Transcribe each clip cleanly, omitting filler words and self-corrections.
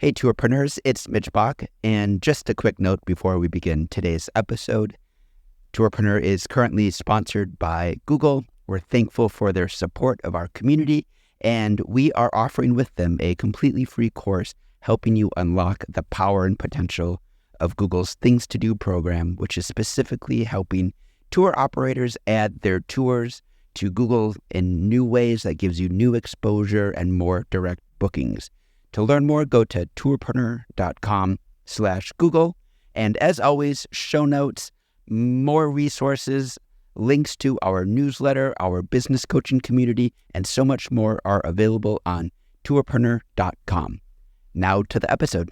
Hey, Tourpreneurs, it's Mitch Bach, and just a quick note before we begin today's episode. Tourpreneur is currently sponsored by Google. We're thankful for their support of our community, and we are offering with them a completely free course helping you unlock the power and potential of Google's Things to Do program, which is specifically helping tour operators add their tours to Google in new ways that gives you new exposure and more direct bookings. To learn more, go to tourpreneur.com/Google. And as always, show notes, more resources, links to our newsletter, our business coaching community, and so much more are available on tourpreneur.com. Now to the episode.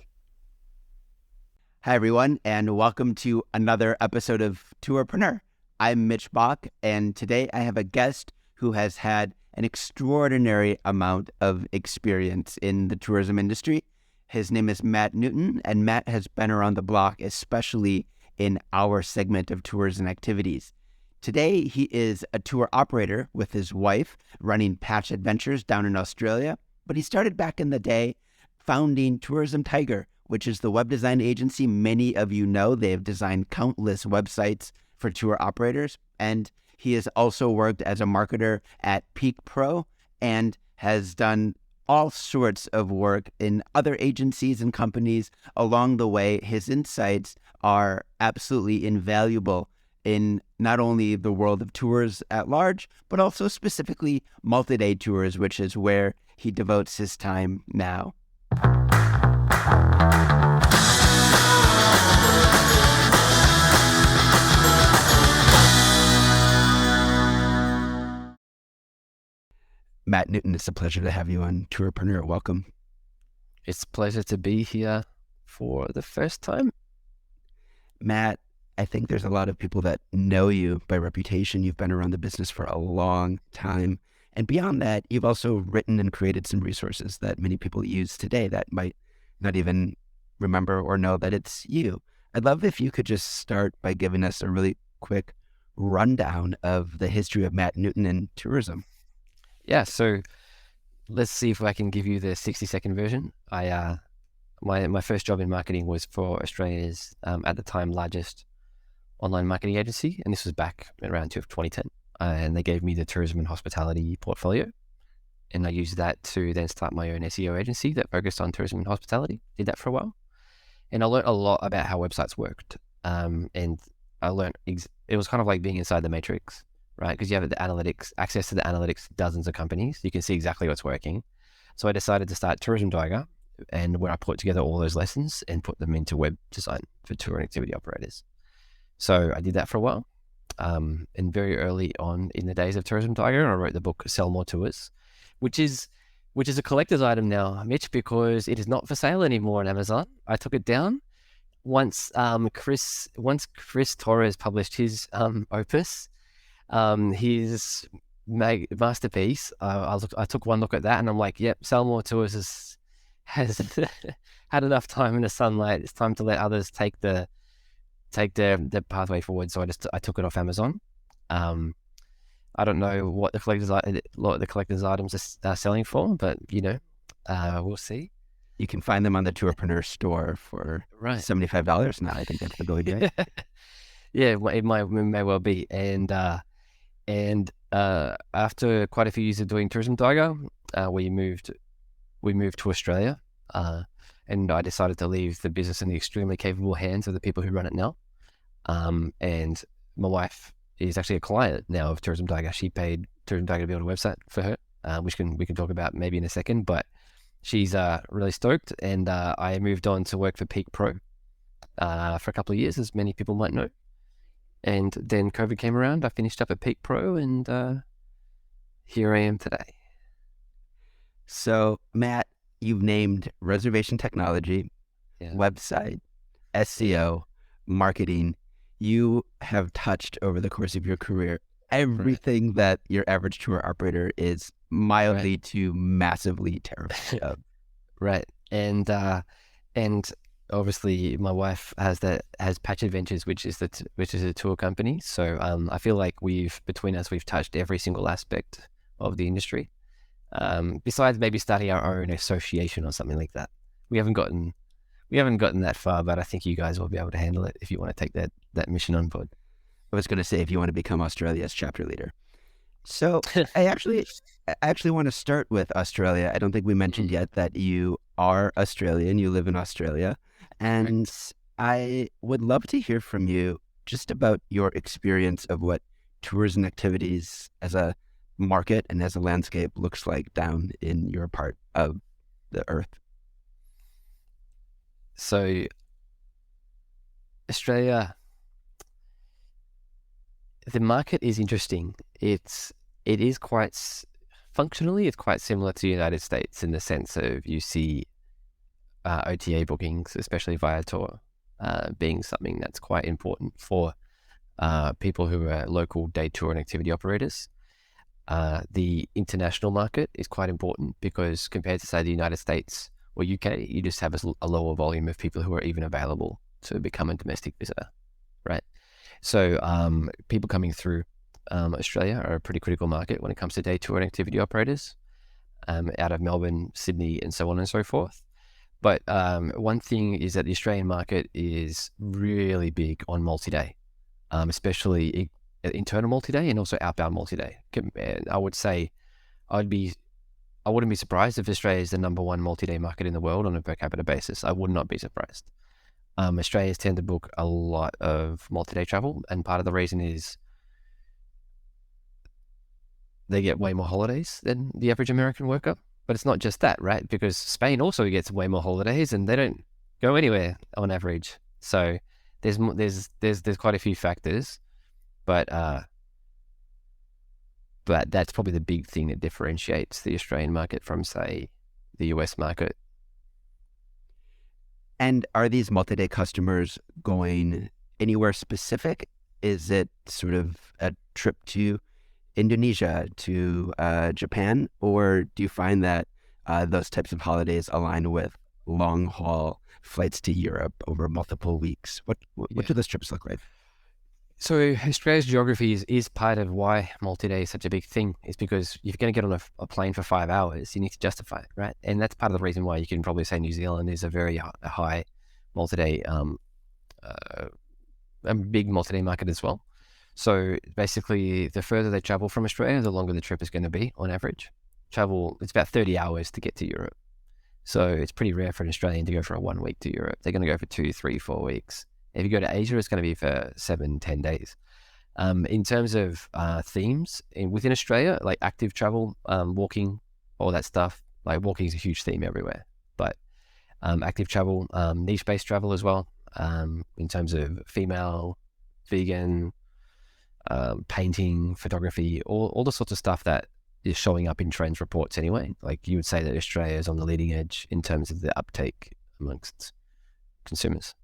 Hi, everyone, and welcome to another episode of Tourpreneur. I'm Mitch Bach, and today I have a guest who has had an extraordinary amount of experience in the tourism industry. His name is Matt Newton, and Matt has been around the block, especially in our segment of tours and activities. Today, he is a tour operator with his wife running Patch Adventures down in Australia, but he started back in the day founding Tourism Tiger, which is the web design agency many of you know. They have designed countless websites for tour operators, and he has also worked as a marketer at Peak Pro and has done all sorts of work in other agencies and companies along the way. His insights are absolutely invaluable in not only the world of tours at large, but also specifically multi-day tours, which is where he devotes his time now. Matt Newton, it's a pleasure to have you on Tourpreneur. Welcome. It's a pleasure to be here for the first time. Matt, I think there's a lot of people that know you by reputation. You've been around the business for a long time. And beyond that, you've also written and created some resources that many people use today that might not even remember or know that it's you. I'd love if you could just start by giving us a really quick rundown of the history of Matt Newton and tourism. Yeah, so let's see if I can give you the 60-second version. My first job in marketing was for Australia's, at the time, largest online marketing agency, and this was back around 2010. And they gave me the tourism and hospitality portfolio, and I used that to then start my own SEO agency that focused on tourism and hospitality. Did that for a while, and I learned a lot about how websites worked. And I learned it was kind of like being inside the matrix, right? Because you have the analytics, access to the analytics, dozens of companies. You can see exactly what's working. So I decided to start Tourism Tiger, and where I put together all those lessons and put them into web design for tour and activity operators. So I did that for a while. And very early on in the days of Tourism Tiger, I wrote the book Sell More Tours, which is a collector's item now, Mitch, because it is not for sale anymore on Amazon. I took it down once Chris Torres published his opus. His masterpiece. I took one look at that, and I'm like, "Yep, Sell More Tours has had enough time in the sunlight. It's time to let others take the pathway forward." So I took it off Amazon. I don't know what the collector's items are selling for, but we'll see. You can find them on the Tourpreneur store for $75 now. I think that's the going rate. Yeah, it may well be. And after quite a few years of doing Tourism Tiger, we moved to Australia, and I decided to leave the business in the extremely capable hands of the people who run it now. And my wife is actually a client now of Tourism Tiger. She paid Tourism Tiger to build a website for her, which we can talk about maybe in a second. But she's really stoked, and I moved on to work for Peak Pro for a couple of years, as many people might know. And then COVID came around. I finished up at Peak Pro, and here I am today. So, Matt, you've named reservation technology, website, SEO, marketing. You have touched over the course of your career everything that your average tour operator is mildly to massively terrified of. Right. And obviously my wife has Patch Adventures, which is a tour company. So I feel like between us we've touched every single aspect of the industry. Besides maybe starting our own association or something like that. we haven't gotten that far, but I think you guys will be able to handle it if you want to take that mission on board. I was going to say, if you want to become Australia's chapter leader. So I actually want to start with Australia. I don't think we mentioned yet that you are Australian. You live in Australia. And I would love to hear from you just about your experience of what tours and activities as a market and as a landscape looks like down in your part of the earth. So Australia, the market is interesting. It is quite functionally, it's quite similar to the United States in the sense of you see OTA bookings, especially via tour, being something that's quite important for people who are local day tour and activity operators. The international market is quite important because compared to, say, the United States or UK, you just have a lower volume of people who are even available to become a domestic visitor, right? So people coming through Australia are a pretty critical market when it comes to day tour and activity operators out of Melbourne, Sydney, and so on and so forth. But one thing is that the Australian market is really big on multi-day, especially internal multi-day and also outbound multi-day. And I would say I wouldn't be surprised if Australia is the #1 multi-day market in the world on a per capita basis. I would not be surprised. Australians tend to book a lot of multi-day travel, and part of the reason is they get way more holidays than the average American worker. But it's not just that, right? Because Spain also gets way more holidays, and they don't go anywhere on average. So there's quite a few factors, but that's probably the big thing that differentiates the Australian market from, say, the US market. And are these multi-day customers going anywhere specific? Is it sort of a trip to Indonesia, to Japan, or do you find that those types of holidays align with long-haul flights to Europe over multiple weeks? What do those trips look like? So Australia's geography is part of why multi-day is such a big thing. Is because if you're going to get on a plane for 5 hours, you need to justify it, right? And that's part of the reason why you can probably say New Zealand is a very high multi-day, a big multi-day market as well. So basically, the further they travel from Australia, the longer the trip is going to be on average. It's about 30 hours to get to Europe. So it's pretty rare for an Australian to go for a 1 week to Europe. They're going to go for 2, 3, 4 weeks. If you go to Asia, it's going to be for 7, 10 days. In terms of themes within Australia, like active travel, walking, all that stuff, like walking is a huge theme everywhere. But active travel, niche-based travel as well, in terms of female, vegan, painting, photography, all the sorts of stuff that is showing up in trends reports anyway. Like you would say that Australia is on the leading edge in terms of the uptake amongst consumers.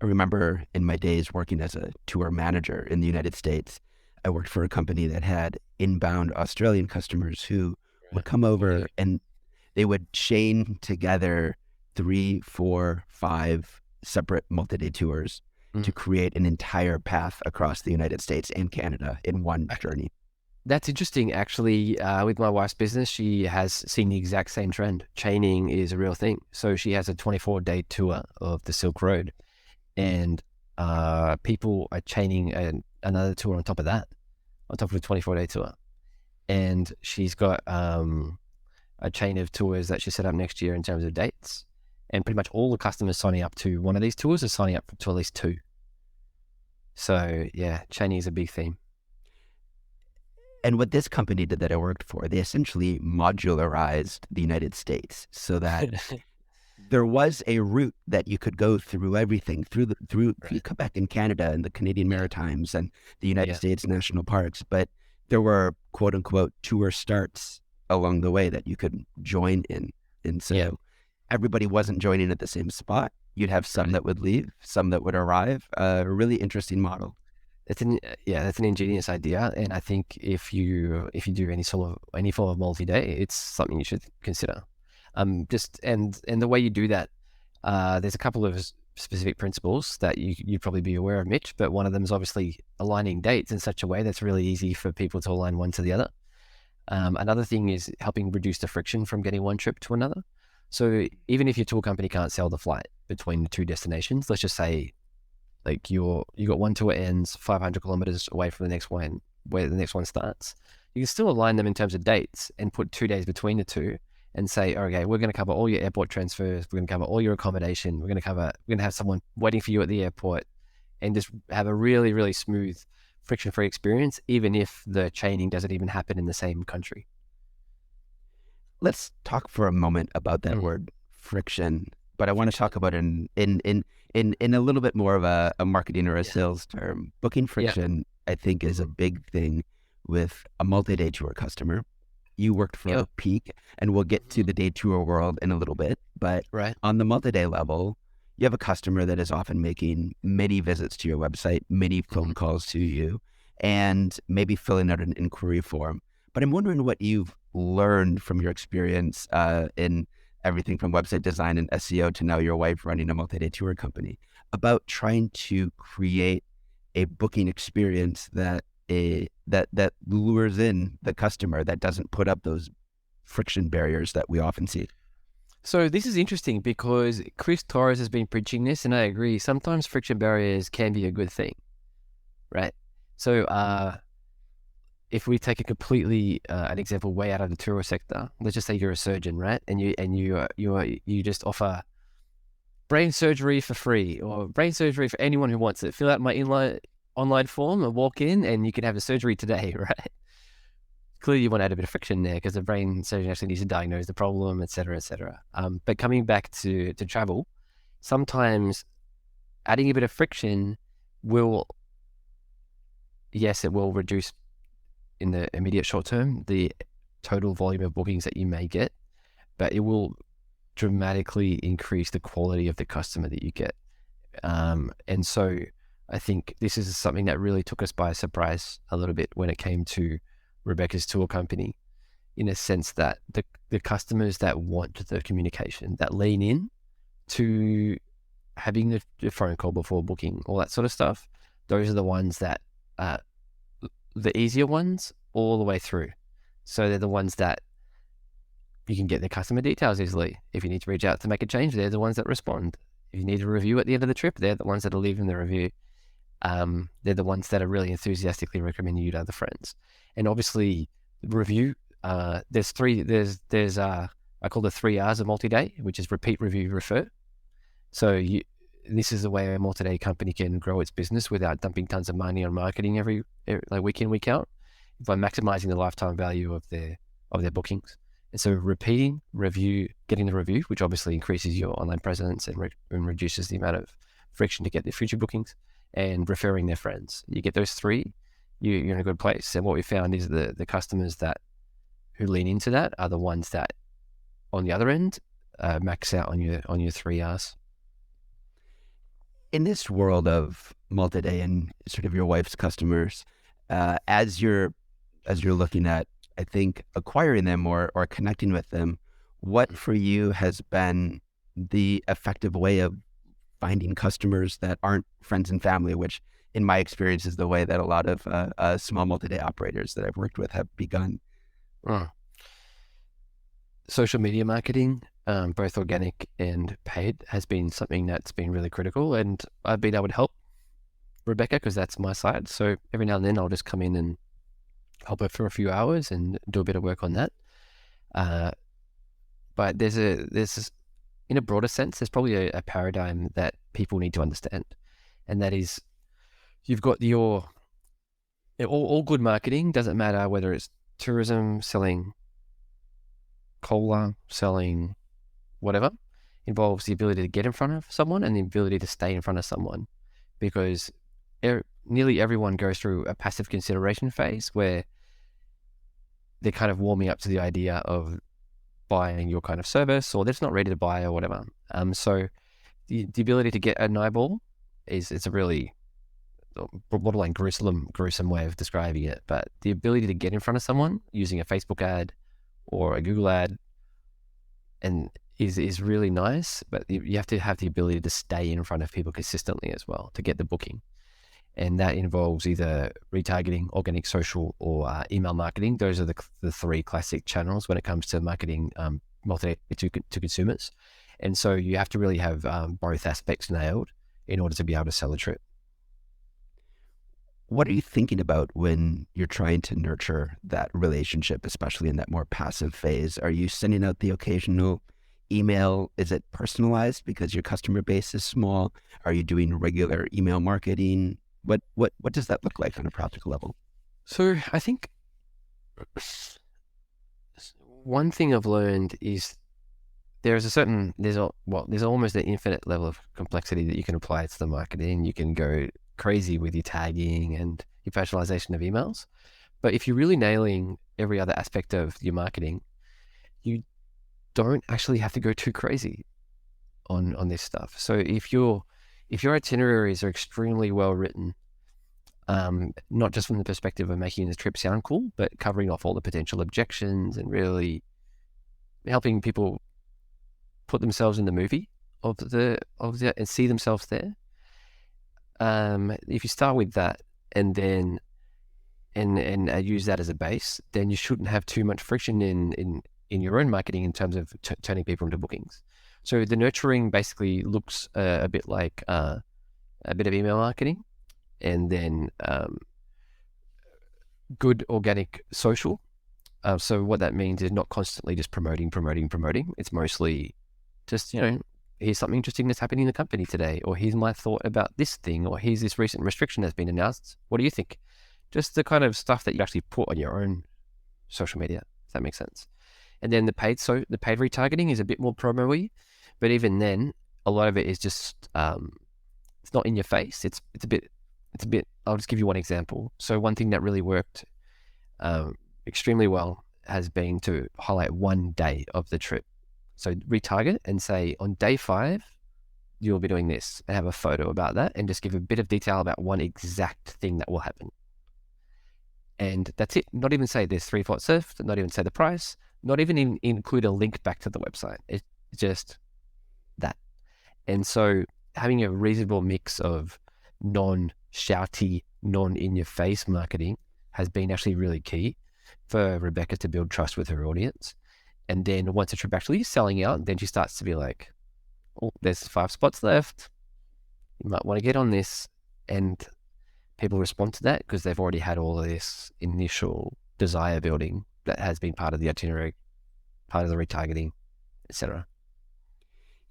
I remember in my days working as a tour manager in the United States, I worked for a company that had inbound Australian customers who would come over and they would chain together 3, 4, 5 separate multi-day tours to create an entire path across the United States and Canada in one journey. That's interesting. Actually, with my wife's business, she has seen the exact same trend. Chaining is a real thing. So she has a 24-day tour of the Silk Road, and people are chaining another tour on top of that, on top of a 24-day tour. And she's got a chain of tours that she set up next year in terms of dates. And pretty much all the customers signing up to one of these tours are signing up to at least 2. So yeah, chaining is a big theme. And what this company did that I worked for, they essentially modularized the United States so that there was a route that you could go through everything, through Quebec and Canada and the Canadian Maritimes and the United States national parks. But there were quote unquote tour starts along the way that you could join in. And so everybody wasn't joining at the same spot. You'd have some that would leave, some that would arrive. A really interesting model. That's an ingenious idea, and I think if you do any form of multi-day, it's something you should consider. And the way you do that, there's a couple of specific principles that you'd probably be aware of, Mitch. But one of them is obviously aligning dates in such a way that's really easy for people to align one to the other. Another thing is helping reduce the friction from getting one trip to another. So even if your tour company can't sell the flight between the two destinations, let's just say like you got one tour ends 500 kilometers away from the next one, where the next one starts, you can still align them in terms of dates and put 2 days between the two and say, okay, we're going to cover all your airport transfers, we're going to cover all your accommodation, we're going to have someone waiting for you at the airport, and just have a really, really smooth, friction-free experience, even if the chaining doesn't even happen in the same country. Let's talk for a moment about that word friction, but I want to talk about it in a little bit more of a marketing or a sales term. Booking friction, I think, is a big thing with a multi-day tour customer. You worked for Peak, and we'll get to the day tour world in a little bit, but on the multi-day level, you have a customer that is often making many visits to your website, many phone calls to you, and maybe filling out an inquiry form. But I'm wondering what you've learned from your experience in everything from website design and SEO to now your wife running a multi-day tour company about trying to create a booking experience that lures in the customer, that doesn't put up those friction barriers that we often see. So this is interesting because Chris Torres has been preaching this, and I agree. Sometimes friction barriers can be a good thing, right? So if we take a completely an example way out of the tourist sector, let's just say you're a surgeon, right? And you just offer brain surgery for free, or brain surgery for anyone who wants it. Fill out my online form and walk in, and you can have a surgery today, right? Clearly, you want to add a bit of friction there because the brain surgeon actually needs to diagnose the problem, et cetera, et cetera. But coming back to travel, sometimes adding a bit of friction will, yes, it will reduce in the immediate short term the total volume of bookings that you may get, but it will dramatically increase the quality of the customer that you get. And so I think this is something that really took us by surprise a little bit when it came to Rebecca's tour company, in a sense that the customers that want the communication, that lean in to having the phone call before booking, all that sort of stuff, those are the ones that the easier ones all the way through. So they're the ones that you can get their customer details easily. If you need to reach out to make a change, they're the ones that respond. If you need a review at the end of the trip, they're the ones that are leaving the review. They're the ones that are really enthusiastically recommending you to other friends. And obviously, review, there's I call the 3 R's of Multiday, which is repeat, review, refer. So this is the way a multi-day company can grow its business without dumping tons of money on marketing every like week in, week out, by maximizing the lifetime value of their bookings. And so repeating, review, getting the review, which obviously increases your online presence and reduces the amount of friction to get their future bookings, and referring their friends. You get those 3, you're in a good place. And what we found is the customers who lean into that are the ones that, on the other end, max out on your 3 R's. In this world of multi-day and sort of your wife's customers, as you're looking at, I think, acquiring them or connecting with them, what for you has been the effective way of finding customers that aren't friends and family, which in my experience is the way that a lot of small multi-day operators that I've worked with have begun? Social media marketing, both organic and paid, has been something that's been really critical, and I've been able to help Rebecca because that's my side. So every now and then I'll just come in and help her for a few hours and do a bit of work on that. But there's in a broader sense, there's probably a paradigm that people need to understand, and that is, you've got all good marketing, doesn't matter whether it's tourism, selling cola, selling whatever, involves the ability to get in front of someone and the ability to stay in front of someone, because nearly everyone goes through a passive consideration phase where they're kind of warming up to the idea of buying your kind of service, or they're just not ready to buy or whatever. So the ability to get an eyeball is a really borderline gruesome way of describing it. But the ability to get in front of someone using a Facebook ad or a Google ad and is really nice, but you have to have the ability to stay in front of people consistently as well to get the booking. And that involves either retargeting, organic, social, or email marketing. Those are the 3 classic channels when it comes to marketing multi to consumers. And so you have to really have both aspects nailed in order to be able to sell a trip. What are you thinking about when you're trying to nurture that relationship, especially in that more passive phase? Are you sending out the occasional email? Is it personalized because your customer base is small? Are you doing regular email marketing? What does that look like on a practical level? So I think one thing I've learned is there's almost an infinite level of complexity that you can apply to the marketing. You can go crazy with your tagging and your personalization of emails. But if you're really nailing every other aspect of your marketing, you don't actually have to go too crazy on this stuff. So if your itineraries are extremely well written, not just from the perspective of making the trip sound cool, but covering off all the potential objections and really helping people put themselves in the movie of the and see themselves there. If you start with that and then use that as a base, then you shouldn't have too much friction in your own marketing in terms of turning people into bookings. So the nurturing basically looks a bit like a bit of email marketing, and then good organic social. So what that means is not constantly just promoting. It's mostly just, here's something interesting that's happening in the company today, or here's my thought about this thing, or here's this recent restriction that's been announced. What do you think? Just the kind of stuff that you actually put on your own social media, if that makes sense. And then the paid retargeting is a bit more promo-y, but even then, a lot of it is just it's not in your face. It's a bit. I'll just give you one example. So one thing that really worked extremely well has been to highlight one day of the trip. So retarget and say on day 5, you'll be doing this, and have a photo about that, and just give a bit of detail about one exact thing that will happen. And that's it. Not even say there's 3 flights surfed, not even say the price, not even include a link back to the website. It's just that. And so having a reasonable mix of non-shouty, non-in-your-face marketing has been actually really key for Rebecca to build trust with her audience. And then once the trip actually is selling out, then she starts to be like, oh, there's 5 spots left. You might want to get on this. And people respond to that because they've already had all of this initial desire building that has been part of the itinerary, part of the retargeting, etc.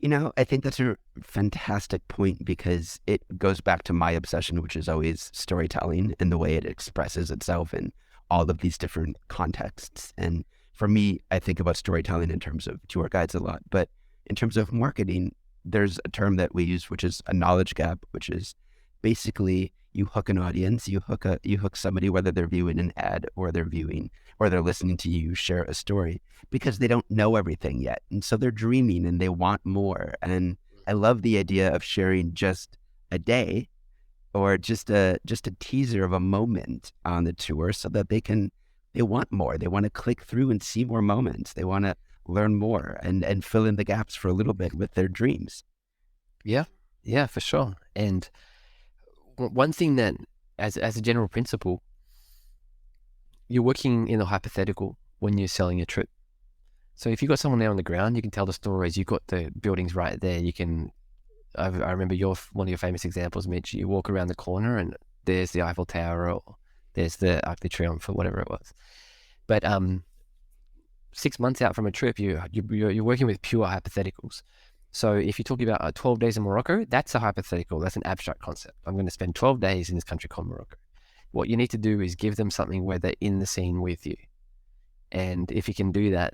I think that's a fantastic point because it goes back to my obsession, which is always storytelling and the way it expresses itself in all of these different contexts. And for me, I think about storytelling in terms of tour guides a lot, but in terms of marketing, there's a term that we use, which is a knowledge gap, which is basically you hook an audience, you hook somebody, whether they're viewing an ad or they're listening to you share a story, because they don't know everything yet. And so they're dreaming and they want more. And I love the idea of sharing just a day or just a teaser of a moment on the tour so that they want more. They want to click through and see more moments. They want to learn more and fill in the gaps for a little bit with their dreams. Yeah, for sure. And one thing that, as a general principle, you're working in a hypothetical when you're selling a trip. So if you've got someone there on the ground, you can tell the stories. You've got the buildings right there. I remember one of your famous examples, Mitch. You walk around the corner and there's the Eiffel Tower, or there's the Arc de Triomphe, or whatever it was. But 6 months out from a trip, you're working with pure hypotheticals. So if you're talking about 12 days in Morocco, that's a hypothetical. That's an abstract concept. I'm going to spend 12 days in this country called Morocco. What you need to do is give them something where they're in the scene with you. And if you can do that,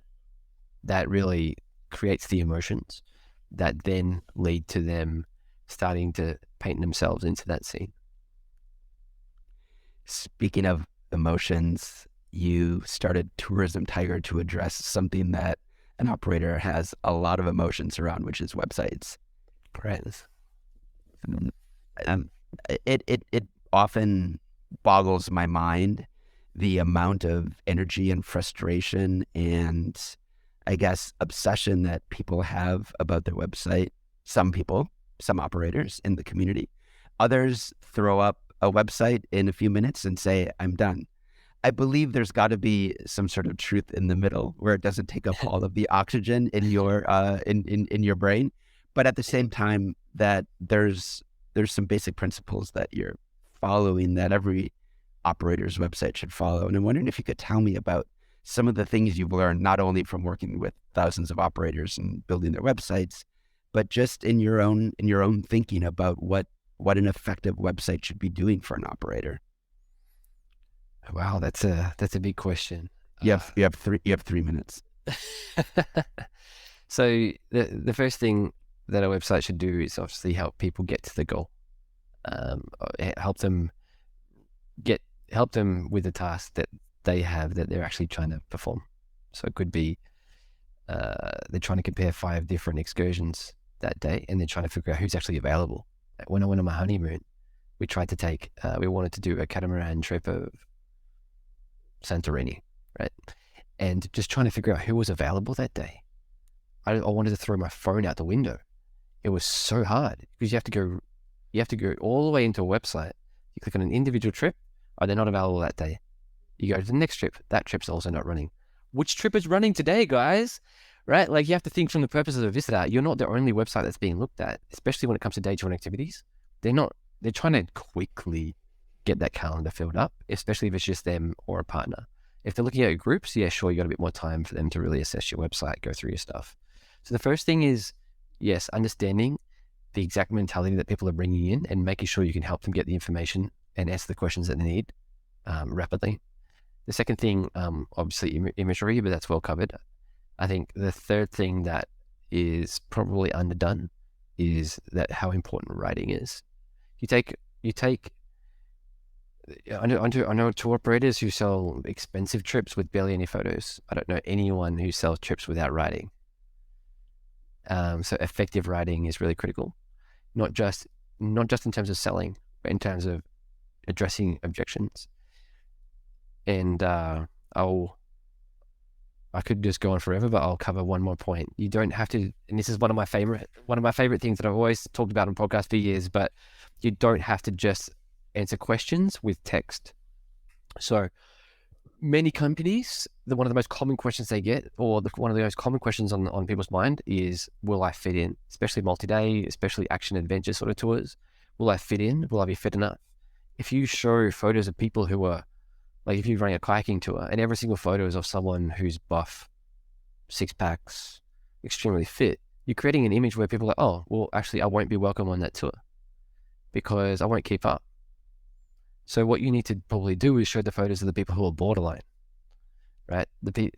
that really creates the emotions that then lead to them starting to paint themselves into that scene. Speaking of emotions, you started Tourism Tiger to address something that an operator has a lot of emotions around, which is websites. Correct. It often boggles my mind the amount of energy and frustration and, I guess, obsession that people have about their website. Some people, some operators in the community, others throw up a website in a few minutes and say, I'm done. I believe there's got to be some sort of truth in the middle where it doesn't take up all of the oxygen in your in your brain, but at the same time that there's some basic principles that you're following that every operator's website should follow. And I'm wondering if you could tell me about some of the things you've learned, not only from working with thousands of operators and building their websites, but just in your own thinking about what an effective website should be doing for an operator. Wow, that's a big question. You have 3 minutes. So the first thing that a website should do is obviously help people get to the goal. Help them with the task that they have that they're actually trying to perform. So it could be they're trying to compare 5 different excursions that day, and they're trying to figure out who's actually available. When I went on my honeymoon, we wanted to do a catamaran trip of Santorini, right? And just trying to figure out who was available that day. I wanted to throw my phone out the window. It was so hard because you have to go all the way into a website. You click on an individual trip. They're not available that day. You go to the next trip. That trip's also not running. Which trip is running today, guys? Right? Like, you have to think from the purposes of a visitor. You're not the only website that's being looked at, especially when it comes to day-to-day activities. They're trying to quickly get that calendar filled up, especially if it's just them or a partner. If they're looking at groups, yeah, sure, you got a bit more time for them to really assess your website, go through your stuff. So the first thing is, yes, understanding the exact mentality that people are bringing in and making sure you can help them get the information and answer the questions that they need rapidly. The second thing, obviously imagery, but that's well covered. I think the third thing that is probably underdone is that how important writing is. I know tour operators who sell expensive trips with barely any photos. I don't know anyone who sells trips without writing. So effective writing is really critical, not just in terms of selling, but in terms of addressing objections. And I could just go on forever, but I'll cover one more point. You don't have to, and this is one of my favorite things that I've always talked about on podcasts for years, but you don't have to just answer questions with text. So many companies, one of the most common questions they get, or one of the most common questions on people's mind is, will I fit in? Especially multi-day, especially action adventure sort of tours. Will I fit in? Will I be fit enough? If you show photos of people who are, like, if you're running a kayaking tour and every single photo is of someone who's buff, 6 packs, extremely fit, you're creating an image where people are like, oh, well, actually, I won't be welcome on that tour because I won't keep up. So what you need to probably do is show the photos of the people who are borderline, right? The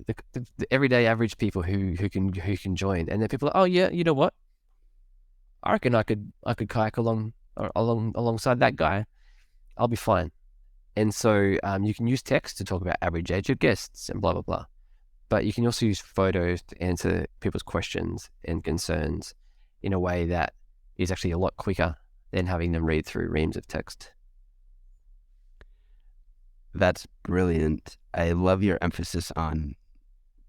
everyday average people who can join, and then people are, oh yeah, you know what? I reckon I could kayak alongside that guy. I'll be fine. And so you can use text to talk about average age of guests and blah blah blah, but you can also use photos to answer people's questions and concerns in a way that is actually a lot quicker than having them read through reams of text. That's brilliant. I love your emphasis on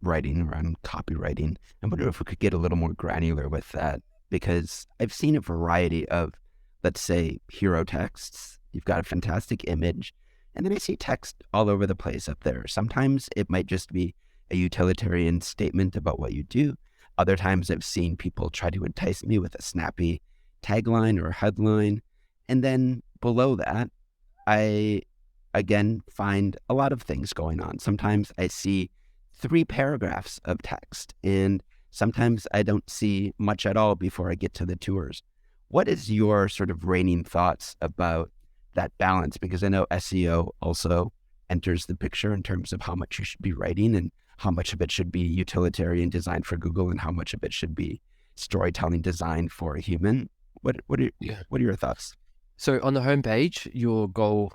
writing, around copywriting. I wonder if we could get a little more granular with that, because I've seen a variety of, let's say, hero texts. You've got a fantastic image, and then I see text all over the place up there. Sometimes it might just be a utilitarian statement about what you do. Other times I've seen people try to entice me with a snappy tagline or headline. And then below that, I again find a lot of things going on. Sometimes I see 3 paragraphs of text, and sometimes I don't see much at all before I get to the tours. What is your sort of reigning thoughts about that balance? Because I know SEO also enters the picture in terms of how much you should be writing and how much of it should be utilitarian design for Google and how much of it should be storytelling designed for a human. What are your thoughts? So on the homepage, your goal,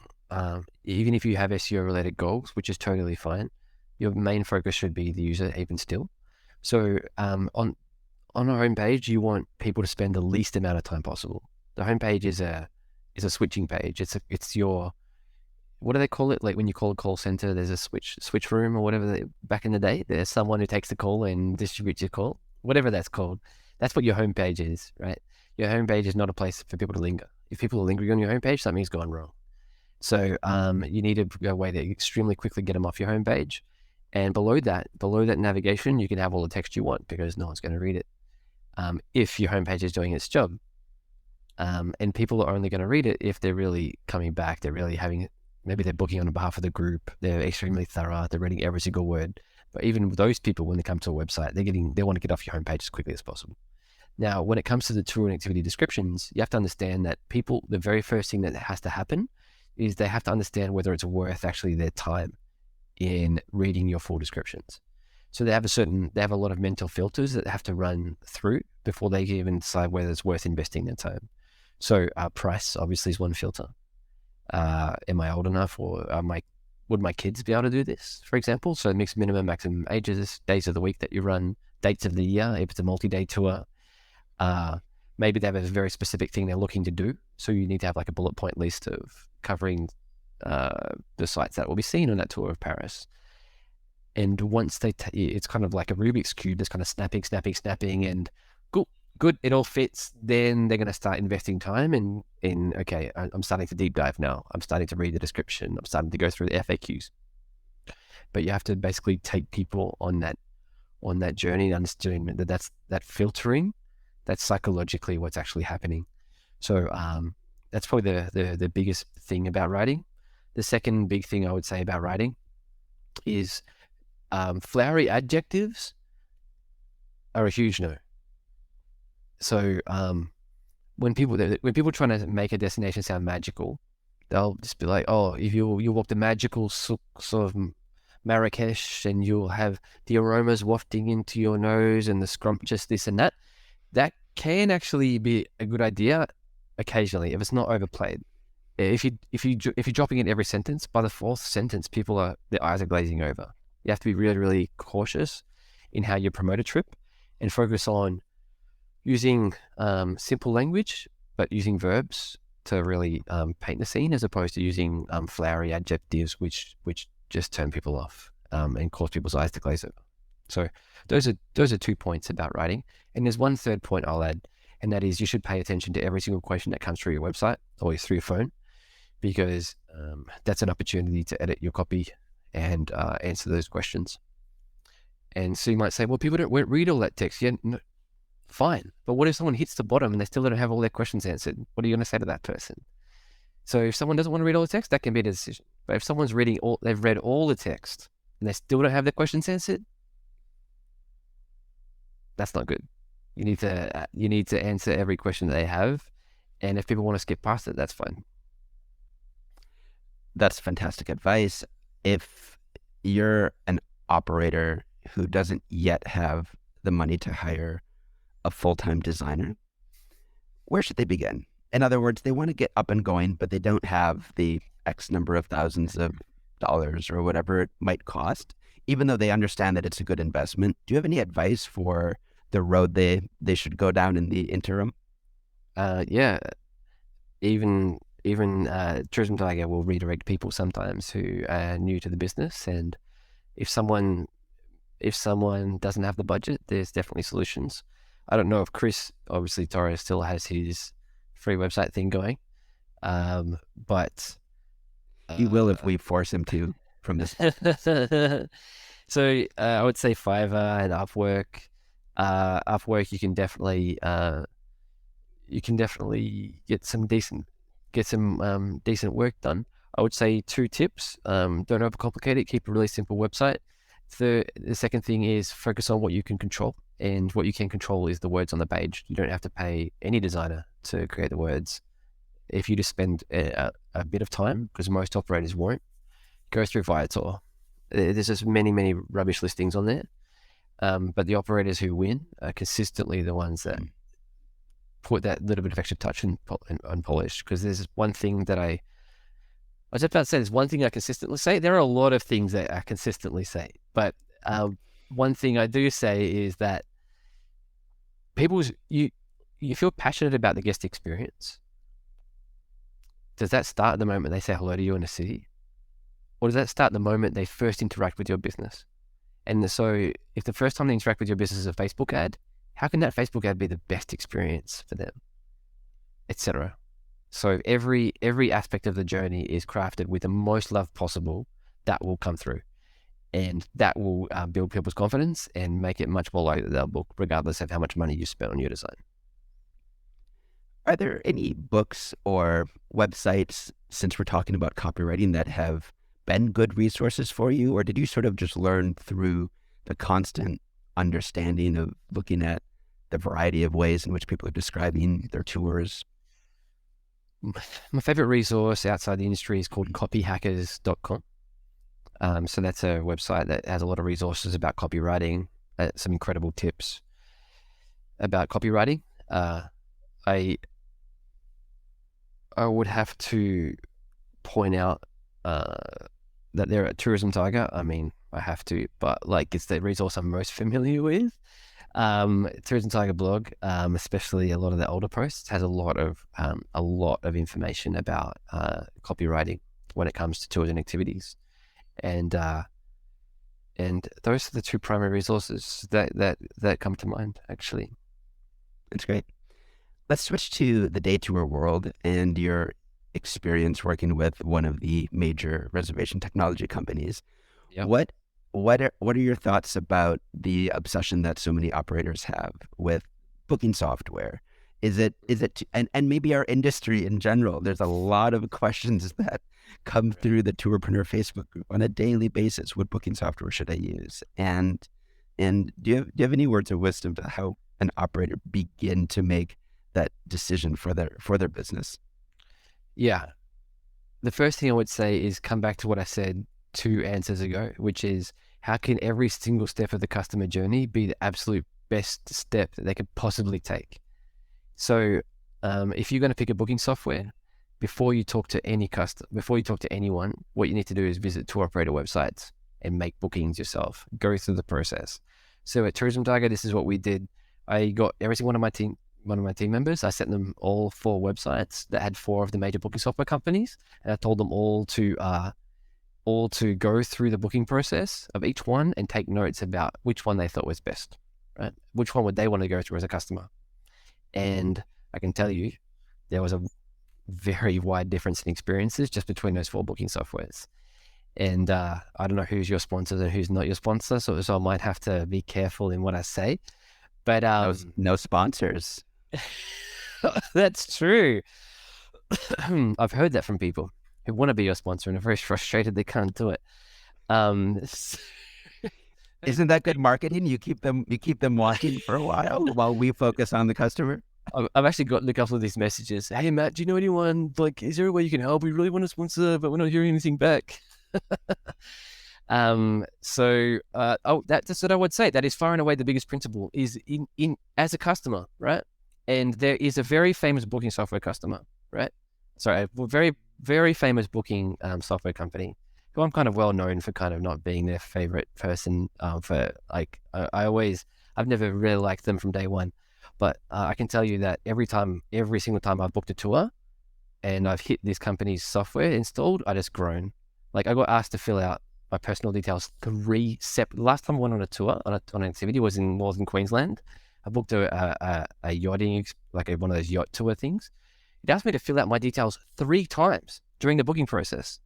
even if you have SEO related goals, which is totally fine, your main focus should be the user even still. So on a homepage, you want people to spend the least amount of time possible. The homepage is a switching page. It's your, what do they call it? Like when you call a call center, there's a switch room or whatever. Back in the day, there's someone who takes the call and distributes your call, whatever that's called. That's what your homepage is, right? Your homepage is not a place for people to linger. If people are lingering on your homepage, something's gone wrong. So you need a way to extremely quickly get them off your homepage. And below that navigation, you can have all the text you want because no one's going to read it if your homepage is doing its job. And people are only going to read it if they're really coming back. They're really maybe they're booking on behalf of the group. They're extremely thorough. They're reading every single word. But even with those people, when they come to a website, they want to get off your homepage as quickly as possible. Now, when it comes to the tour and activity descriptions, you have to understand that the very first thing that has to happen is they have to understand whether it's worth actually their time in reading your full descriptions. So they have a lot of mental filters that they have to run through before they can even decide whether it's worth investing their time. So price obviously is one filter. Am I old enough, or would my kids be able to do this, for example? So mixed minimum, maximum ages, days of the week that you run, dates of the year, if it's a multi-day tour. Maybe they have a very specific thing they're looking to do. So you need to have like a bullet point list of covering the sites that will be seen on that tour of Paris. And once it's kind of like a Rubik's Cube, that's kind of snapping, and good, it all fits. Then they're going to start investing time in okay, I'm starting to deep dive now. I'm starting to read the description. I'm starting to go through the FAQs. But you have to basically take people on that journey and understanding that filtering. That's psychologically what's actually happening. So that's probably the biggest thing about writing. The second big thing I would say about writing is flowery adjectives are a huge no. So when people are trying to make a destination sound magical, they'll just be like, oh, if you walk the magical sort of Marrakesh and you'll have the aromas wafting into your nose and the scrumptious this and that. That can actually be a good idea occasionally if it's not overplayed. If you're dropping in every sentence, by the fourth sentence, their eyes are glazing over. You have to be really, really cautious in how you promote a trip and focus on using simple language, but using verbs to really paint the scene, as opposed to using flowery adjectives, which just turn people off and cause people's eyes to glaze over. So those are 2 points about writing. And there's one third point I'll add, and that is you should pay attention to every single question that comes through your website or through your phone, because that's an opportunity to edit your copy and answer those questions. And so you might say, well, people won't read all that text. Yeah, no, fine. But what if someone hits the bottom and they still don't have all their questions answered? What are you going to say to that person? So if someone doesn't want to read all the text, that can be the decision. But if someone's they've read all the text and they still don't have their questions answered, that's not good. You need to answer every question that they have. And if people want to skip past it, that's fine. That's fantastic advice. If you're an operator who doesn't yet have the money to hire a full-time designer, where should they begin? In other words, they want to get up and going, but they don't have the X number of thousands of dollars or whatever it might cost, even though they understand that it's a good investment. Do you have any advice for the road they should go down in the interim? Yeah. Even Tourism Tiger will redirect people sometimes who are new to the business, and if someone doesn't have the budget, there's definitely solutions. I don't know if Chris, obviously Torres, still has his free website thing going, but he will if we force him to from this. So I would say Fiverr and Upwork. Upwork, you can definitely get some decent work done. I would say 2 tips. Don't overcomplicate it. Keep a really simple website. The second thing is focus on what you can control, and what you can control is the words on the page. You don't have to pay any designer to create the words. If you just spend a bit of time, because most operators won't, go through Viator. There's just many rubbish listings on there, but the operators who win are consistently the ones that put that little bit of extra touch and polish. Because there's one thing that I was about to say, there's one thing I consistently say. There are a lot of things that I consistently say, but one thing I do say is that you feel passionate about the guest experience. Does that start at the moment they say hello to you in a city? Or does that start the moment they first interact with your business? And so if the first time they interact with your business is a Facebook ad, how can that Facebook ad be the best experience for them, etc.? So every aspect of the journey is crafted with the most love possible. That will come through, and that will build people's confidence and make it much more likely that they'll book, regardless of how much money you spent on your design. Are there any books or websites, since we're talking about copywriting, that have been good resources for you? Or did you sort of just learn through the constant understanding of looking at the variety of ways in which people are describing their tours? My favorite resource outside the industry is called copyhackers.com. So that's a website that has a lot of resources about copywriting, some incredible tips about copywriting. I would have to point out that they're a Tourism Tiger. I mean, I have to, but like it's the resource I'm most familiar with. Tourism Tiger blog, especially a lot of the older posts, has a lot of information about copywriting when it comes to tours and activities, and those are the two primary resources that come to mind. Actually, That's great. Let's switch to the day tour world and your experience working with one of the major reservation technology companies. yeah. What are your thoughts about the obsession that so many operators have with booking software? Is it and maybe our industry in general? There's a lot of questions that come through the Tourpreneur Facebook group on a daily basis. What booking software should I use? And do you have any words of wisdom to how an operator begin to make that decision for their business? Yeah. The first thing I would say is come back to what I said 2 answers ago, which is how can every single step of the customer journey be the absolute best step that they could possibly take? So if you're going to pick a booking software, before you talk to anyone, what you need to do is visit tour operator websites and make bookings yourself. Go through the process. So at Tourism Tiger, this is what we did. I got every single one of my team members. I sent them all 4 websites that had 4 of the major booking software companies, and I told them all to go through the booking process of each one and take notes about which one they thought was best, right? Which one would they want to go through as a customer? And I can tell you, there was a very wide difference in experiences just between those 4 booking softwares. And I don't know who's your sponsor and who's not your sponsor, so I might have to be careful in what I say. But No sponsors. That's true. I've heard that from people who want to be your sponsor and are very frustrated they can't do it. Isn't that good marketing? You keep them watching for a while we focus on the customer. I've actually got a couple of these messages. Hey Matt, do you know anyone? Like, is there a way you can help? We really want to sponsor, but we're not hearing anything back. That's what I would say. That is far and away the biggest principle is in as a customer, right? And there is a very famous booking software customer, right? Sorry, a very, very famous booking software company who I'm kind of well known for kind of not being their favorite person. I've never really liked them from day one, but I can tell you that every single time I've booked a tour and I've hit this company's software installed, I just groan. Like I got asked to fill out my personal details 3 separate. Last time I went on a tour on an activity was in northern Queensland. I booked a yachting, one of those yacht tour things. It asked me to fill out my details 3 times during the booking process.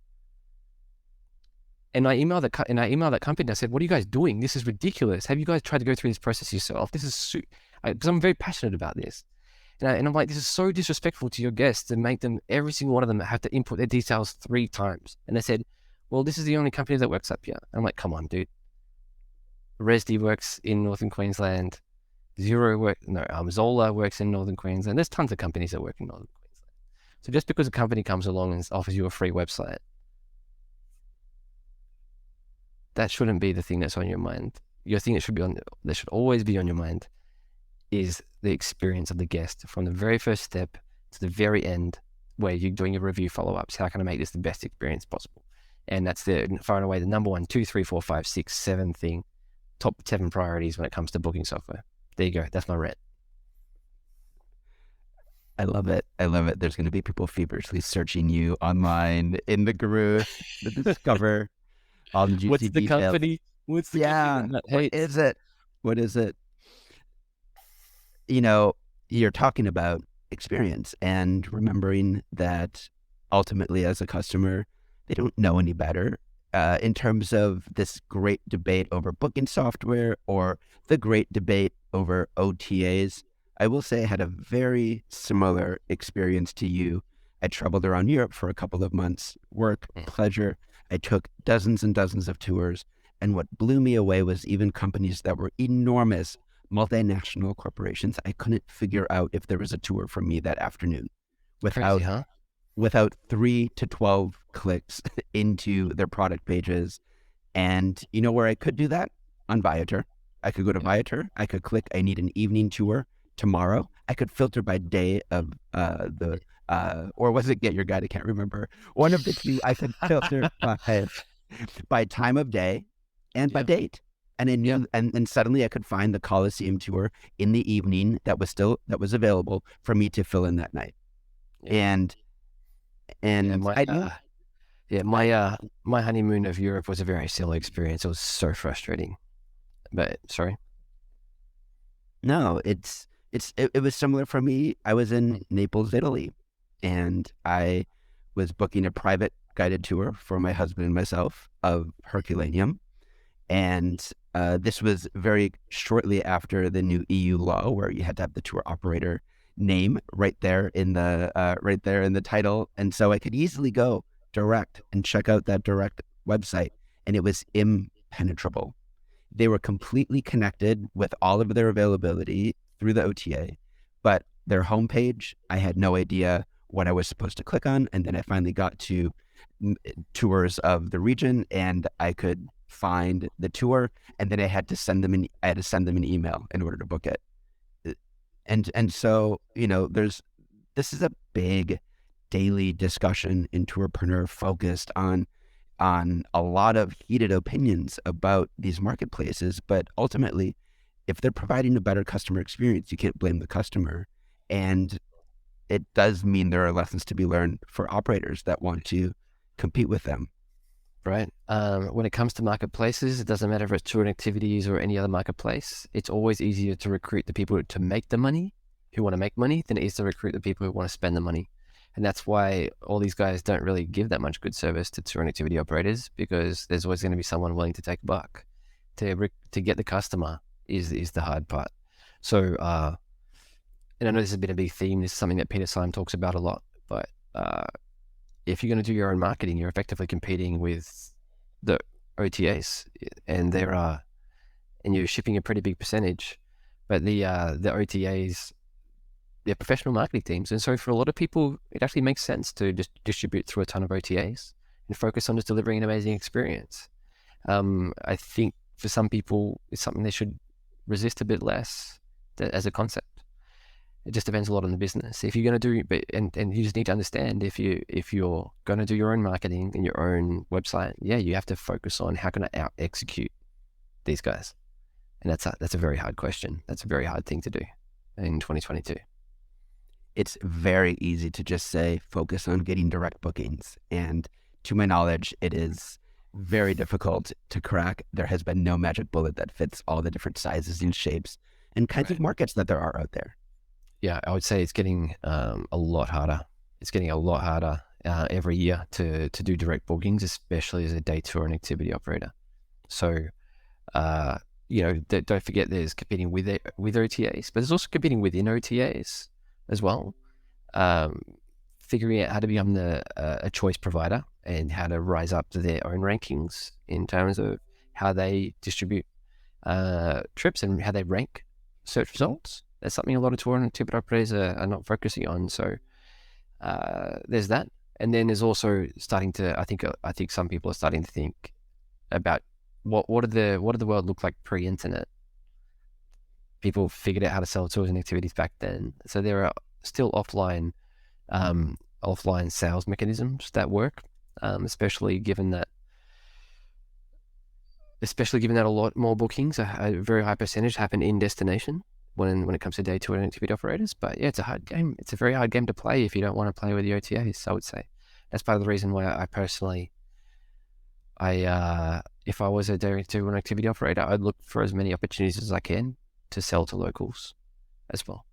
And I emailed that company and I said, "What are you guys doing? This is ridiculous. Have you guys tried to go through this process yourself? This is because I'm very passionate about this." And I'm like, this is so disrespectful to your guests to make them, every single one of them, have to input their details 3 times. And they said, "Well, this is the only company that works up here." I'm like, come on, dude. Resdy works in northern Queensland. Zola works in northern Queensland. There's tons of companies that work in northern Queensland. So just because a company comes along and offers you a free website, that shouldn't be the thing that's on your mind. Your thing that should always be on your mind is the experience of the guest from the very first step to the very end, where you're doing your review follow-ups. How can I make this the best experience possible? And that's far and away the number 1, 2, 3, 4, 5, 6, 7 thing, top 7 priorities when it comes to booking software. There you go. That's my rant. I love it. There's going to be people feverishly searching you online in the group to discover all the juicy What's the details. company? What's the company? What is it? You know, you're talking about experience, and remembering that ultimately as a customer, they don't know any better. In terms of this great debate over booking software or the great debate over OTAs, I will say I had a very similar experience to you. I traveled around Europe for a couple of months, work, pleasure. I took dozens and dozens of tours. And what blew me away was even companies that were enormous multinational corporations. I couldn't figure out if there was a tour for me that afternoon Crazy, without huh? 3 to 12 clicks into their product pages. And you know where I could do that? On Viator. I could go to Yeah. Viator. I could click, I need an evening tour tomorrow. I could filter by day of or was it Get Your Guide? I can't remember. One of the two, I could filter by time of day and by Yeah. date. And then, Yeah. and suddenly I could find the Coliseum tour in the evening that was available for me to fill in that night. Yeah. And Yeah. and I knew I My honeymoon of Europe was a very similar experience. It was so frustrating. But sorry. No, it was similar for me. I was in Naples, Italy, and I was booking a private guided tour for my husband and myself of Herculaneum. And this was very shortly after the new EU law, where you had to have the tour operator name right there in the title. And so I could easily go direct and check out that direct website, and it was impenetrable. They were completely connected with all of their availability through the OTA, but their homepage, I had no idea what I was supposed to click on. And then I finally got to tours of the region, and I could find the tour, and then I had to send them an email in order to book it. And so, this is a big daily discussion in Tourpreneur focused on a lot of heated opinions about these marketplaces. But ultimately, if they're providing a better customer experience, you can't blame the customer. And it does mean there are lessons to be learned for operators that want to compete with them. Right. When it comes to marketplaces, it doesn't matter if it's tour and activities or any other marketplace. It's always easier to recruit the people to make the money, who want to make money, than it is to recruit the people who want to spend the money. And that's why all these guys don't really give that much good service to tour and activity operators, because there's always going to be someone willing to take a buck. To get the customer is the hard part. So, and I know this has been a big theme. This is something that Peter Syme talks about a lot. But if you're going to do your own marketing, you're effectively competing with the OTAs, and and you're shipping a pretty big percentage. But the OTAs, they're professional marketing teams, and so for a lot of people, it actually makes sense to just distribute through a ton of OTAs and focus on just delivering an amazing experience. I think for some people, it's something they should resist a bit less as a concept. It just depends a lot on the business. If you're going to do, and you just need to understand, if you're going to do your own marketing and your own website, yeah, you have to focus on how can I out execute these guys, and that's a very hard question. That's a very hard thing to do in 2022. It's very easy to just say, focus on getting direct bookings. And to my knowledge, it is very difficult to crack. There has been no magic bullet that fits all the different sizes and shapes and kinds of markets that there are out there. Yeah, I would say it's getting a lot harder. It's getting a lot harder every year to do direct bookings, especially as a day tour and activity operator. So, don't forget there's competing with OTAs, but there's also competing within OTAs as well. Figuring out how to become a choice provider and how to rise up to their own rankings in terms of how they distribute trips and how they rank search results. That's something a lot of tour and activity operators are not focusing on. So there's that, and then there's also starting to. I think some people are starting to think about what did the world look like pre-internet. People figured out how to sell tours and activities back then, so there are still offline sales mechanisms that work, especially given that a lot more bookings, a very high percentage, happen in destination when it comes to day tour and activity operators. But yeah, it's a hard game. It's a very hard game to play if you don't want to play with the OTAs, I would say. That's part of the reason why I personally, if I was a day tour and activity operator, I'd look for as many opportunities as I can to sell to locals as well.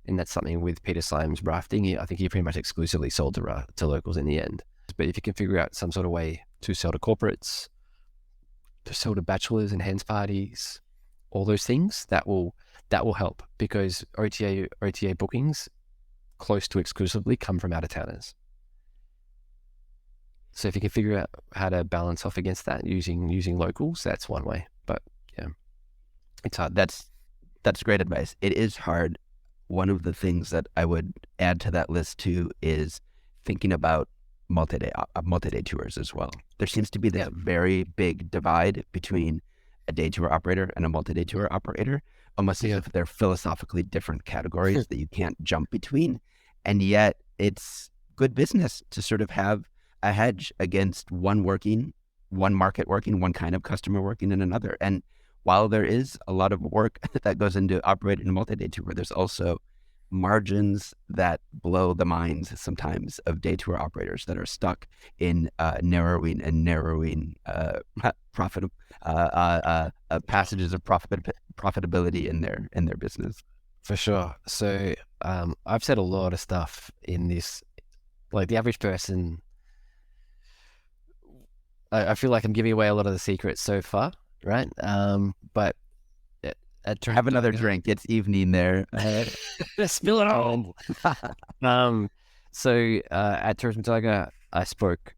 And that's something with Peter Syme's rafting. I think he pretty much exclusively sold to locals in the end. But if you can figure out some sort of way to sell to corporates, to sell to bachelors and hens parties, all those things, that will help, because OTA bookings close to exclusively come from out of towners. So if you can figure out how to balance off against that using locals, that's one way. But yeah, it's hard. That's great advice. It is hard. One of the things that I would add to that list too is thinking about multi-day tours as well. There seems to be this very big divide between a day tour operator and a multi-day tour operator, almost as if they're philosophically different categories that you can't jump between. And yet it's good business to sort of have a hedge against one market working, one kind of customer working in another. And while there is a lot of work that goes into operating a multi-day tour, there's also margins that blow the minds sometimes of day tour operators that are stuck in narrowing passages of profitability in their business. For sure. So I've said a lot of stuff in this, like the average person. I feel like I'm giving away a lot of the secrets so far, right? But have another drink. It's evening there. Spill it all. So at Tourpreneur Multi-day, I spoke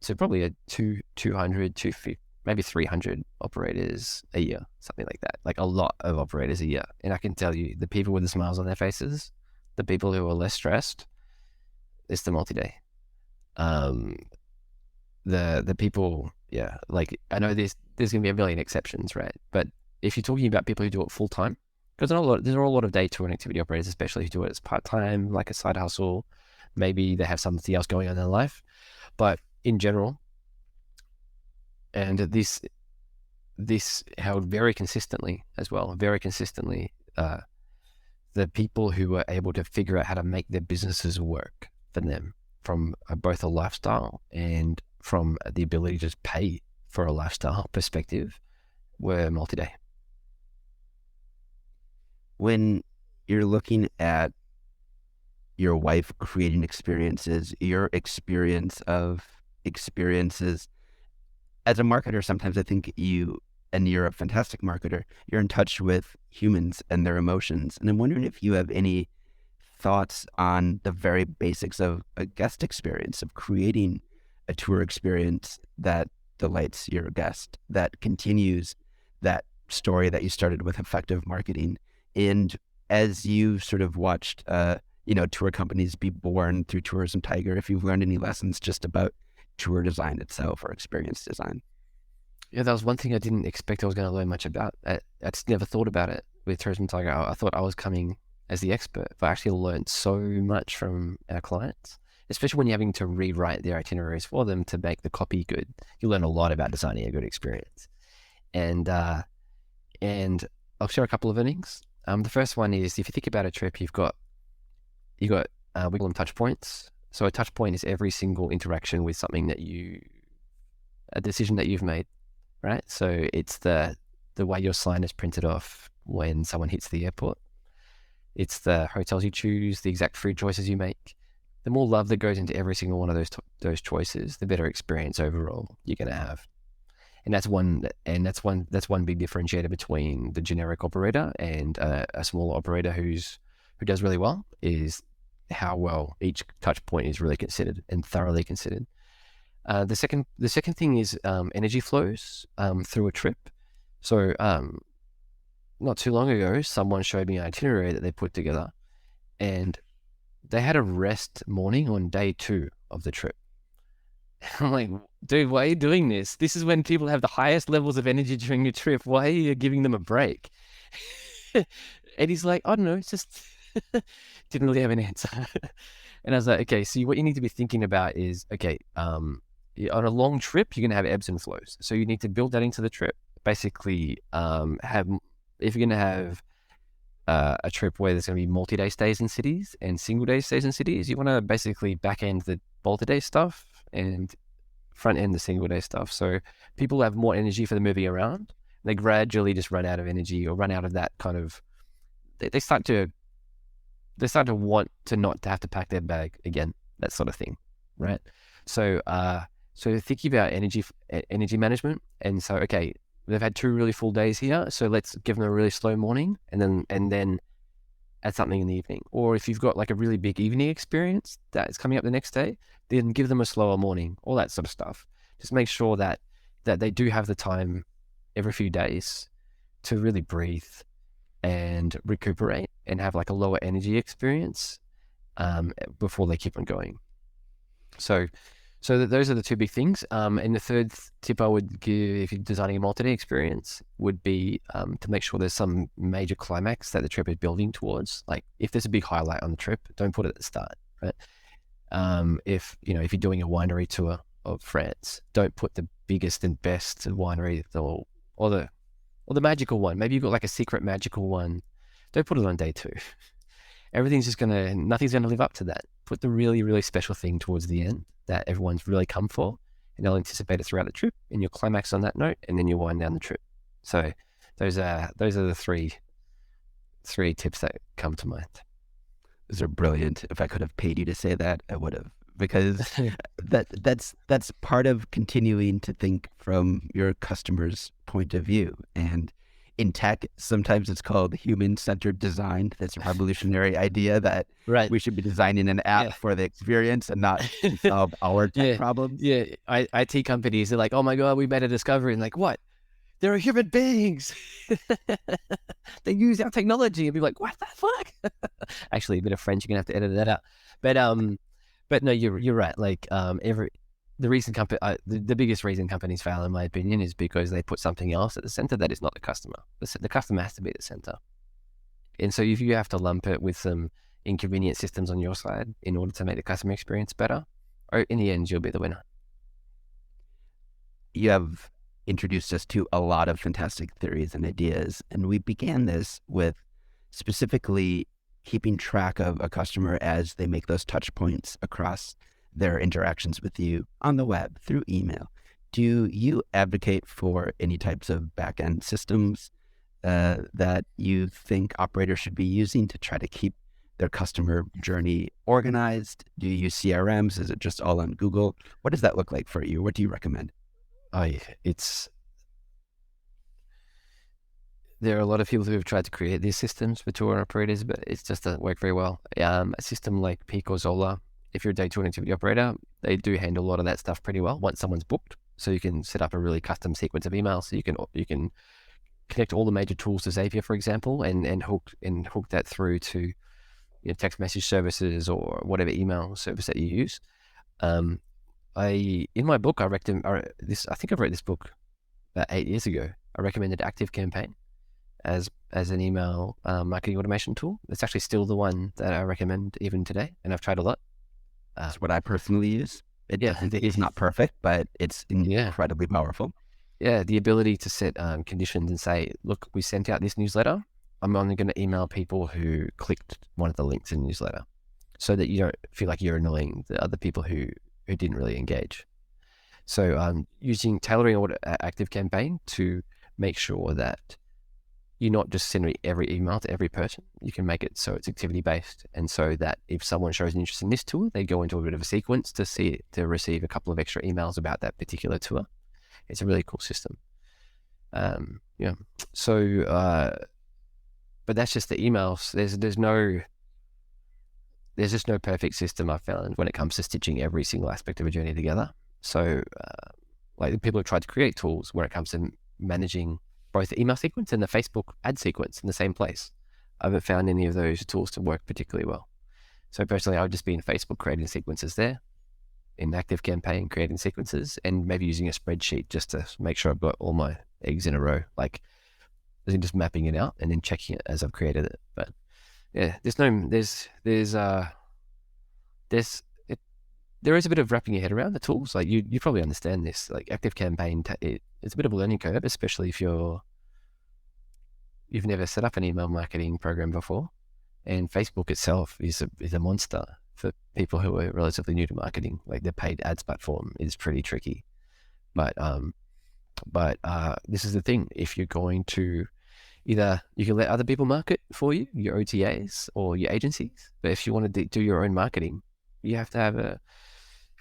to probably 200, 250, maybe 300 operators a year, something like that. Like a lot of operators a year. And I can tell you, the people with the smiles on their faces, the people who are less stressed, it's the multi-day. The people, like I know there's going to be a million exceptions, right? But if you're talking about people who do it full time, because there are a lot of day tour and activity operators, especially who do it as part time, like a side hustle. Maybe they have something else going on in their life, but in general, and this held very consistently as well. Very consistently, the people who are able to figure out how to make their businesses work for them from both a lifestyle and from the ability to just pay for a lifestyle perspective were multi-day. When you're looking at your wife creating experiences, your experience of experiences as a marketer, sometimes I think you're a fantastic marketer, you're in touch with humans and their emotions. And I'm wondering if you have any thoughts on the very basics of a guest experience, of creating a tour experience that delights your guest, that continues that story that you started with effective marketing. And as you sort of watched, tour companies be born through Tourism Tiger, if you've learned any lessons just about tour design itself or experience design. Yeah, that was one thing I didn't expect I was going to learn much about. I just never thought about it with Tourism Tiger. I thought I was coming as the expert, but I actually learned so much from our clients, especially when you're having to rewrite their itineraries for them to make the copy good. You learn a lot about designing a good experience. And I'll share a couple of learnings. The first one is, if you think about a trip, we call them touch points. So a touch point is every single interaction with something a decision that you've made, right? So it's the way your sign is printed off when someone hits the airport. It's the hotels you choose, the exact food choices you make. The more love that goes into every single one of those choices, the better experience overall you're going to have. And that's one big differentiator between the generic operator and a smaller operator who does really well, is how well each touch point is really considered and thoroughly considered. The second thing is energy flows through a trip. So not too long ago, someone showed me an itinerary that they put together, and they had a rest morning on day 2 of the trip. I'm like, dude, why are you doing this? This is when people have the highest levels of energy during your trip. Why are you giving them a break? And he's like, I don't know, it's just didn't really have an answer. And I was like, okay, so what you need to be thinking about is, okay, on a long trip, you're going to have ebbs and flows. So you need to build that into the trip. Basically, if you're going to have a trip where there's going to be multi-day stays in cities and single-day stays in cities, you want to basically back-end the multi-day stuff and front-end the single-day stuff. So people have more energy for the moving around. They gradually just run out of energy or run out of that kind of... They start to they start to want to not to have to pack their bag again, that sort of thing, right? So so thinking about energy management, and so okay, they've had 2 really full days here, so let's give them a really slow morning, and then add something in the evening. Or if you've got like a really big evening experience that's coming up the next day, then give them a slower morning, all that sort of stuff. Just make sure that they do have the time every few days to really breathe and recuperate and have like a lower energy experience before they keep on going. So those are the 2 big things. And the third tip I would give if you're designing a multi-day experience would be to make sure there's some major climax that the trip is building towards. Like if there's a big highlight on the trip, don't put it at the start, right? If you're doing a winery tour of France, don't put the biggest and best winery or the magical one. Maybe you've got like a secret magical one. Don't put it on day 2. Nothing's gonna live up to that. Put the really, really special thing towards the end that everyone's really come for, and they'll anticipate it throughout the trip, and you'll climax on that note, and then you wind down the trip. So those are the three tips that come to mind. Those are brilliant. If I could have paid you to say that, I would have, because that's part of continuing to think from your customer's point of view. And in tech, sometimes it's called human-centered design. That's a revolutionary idea that we should be designing an app for the experience and not solve our tech problems. Yeah, IT companies are like, oh my God, we made a discovery. And like, what? There are human beings. They use our technology, and be like, what the fuck? Actually, a bit of French, you're gonna have to edit that out. But no, you're right. Like the biggest reason companies fail, in my opinion, is because they put something else at the center that is not the customer. The customer has to be the center. And so if you have to lump it with some inconvenient systems on your side in order to make the customer experience better, or in the end, you'll be the winner. You have introduced us to a lot of fantastic theories and ideas, and we began this with specifically keeping track of a customer as they make those touch points across their interactions with you on the web, through email. Do you advocate for any types of back-end systems that you think operators should be using to try to keep their customer journey organized? Do you use CRMs? Is it just all on Google? What does that look like for you? What do you recommend? There are a lot of people who have tried to create these systems for tour operators, but it just doesn't work very well. A system like Peak or Zola, if you're a day tour and activity operator, they do handle a lot of that stuff pretty well once someone's booked. So you can set up a really custom sequence of emails. So you can connect all the major tools to Zapier, for example, and hook that through to text message services or whatever email service that you use. In my book, I think I wrote this book about 8 years ago. I recommended ActiveCampaign as an email marketing automation tool. It's actually still the one that I recommend even today, and I've tried a lot. That's what I personally use. It's not perfect, but it's incredibly powerful. Yeah, the ability to set conditions and say, look, we sent out this newsletter. I'm only going to email people who clicked one of the links in the newsletter, so that you don't feel like you're annoying the other people who didn't really engage. So tailoring ActiveCampaign to make sure that you're not just sending every email to every person. You can make it so it's activity based, and so that if someone shows an interest in this tour, they go into a bit of a sequence to receive a couple of extra emails about that particular tour. It's a really cool system. But that's just the emails. There's just no perfect system, I've found, when it comes to stitching every single aspect of a journey together. So like people have tried to create tools when it comes to managing both the email sequence and the Facebook ad sequence in the same place. I haven't found any of those tools to work particularly well. So personally, I would just be in Facebook creating sequences there, in ActiveCampaign creating sequences, and maybe using a spreadsheet just to make sure I've got all my eggs in a row, like just mapping it out and then checking it as I've created it. But yeah, there is a bit of wrapping your head around the tools. Like you probably understand this. Like ActiveCampaign, it's a bit of a learning curve, especially if you've never set up an email marketing program before. And Facebook itself is a monster for people who are relatively new to marketing. Like their paid ads platform is pretty tricky. But this is the thing: if you're going to either you can let other people market for you, your OTAs or your agencies. But if you want to do your own marketing, you have to